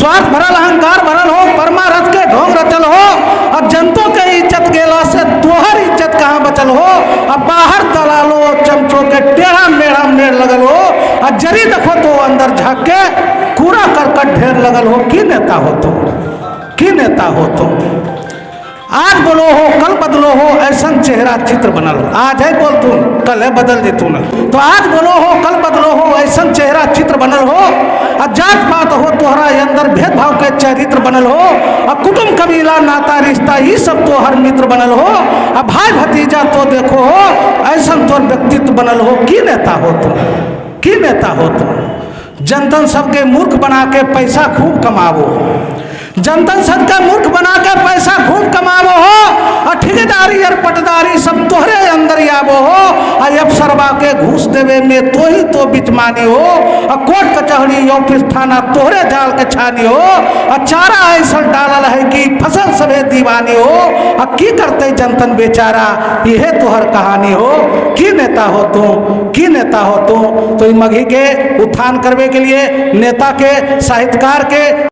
स्वार्थ भरल अहंकार भरल हो, परमारथ के ढोंग रचल हो, और जनतों के इज्जत गेला से तोहर इज्जत कहाँ बचल हो। अब बाहर दलालो चमचों के टेढ़ा मेढ़ा मेढ़ लगल हो, और जरी देखो तो अंदर झाँक के कूड़ा करकट ढेर लगल हो। की नेता हो तुम, की नेता हो तुम। आज बोलो हो कल बदलो हो, ऐसा चेहरा चित्र बनल हो। आज है बोल तू, कल है बदल दे तू न। तो आज बोलो हो कल बदलो हो, ऐसा चेहरा चित्र बनल हो। और जात पात हो तोहरा अंदर भेदभाव के चरित्र बनल हो। और कुटुंब कबीला नाता रिश्ता ये सब तो हर मित्र बनल हो। और भाई भतीजा तो देखो हो, ऐसा तोर व्यक्तित्व बनल हो। की नेता हो तुम, की नेता हो तुम। जनतन सबके मूर्ख बना के पैसा खूब कमावो, जनतन सबके मूर्ख बना के पैसा खूब कमावो हो। और ठेकेदारी और पटदारी सब तोहरे अंदर आबो हो। और अफसरबा के घूस देवे में तो ही तो बिचमानी हो। और कोर्ट कचहरी ऑफिस थाना तोहरे जाल के छानी हो। और चारा ऐसा डालल है कि फसल सभे दीवानी हो। और की करते जनतन बेचारा, यह तोहर कहानी हो। की नेता हो तुम, की नेता हो तुम। तो इन मघी के उत्थान करने के लिए नेता के साहित्यकार के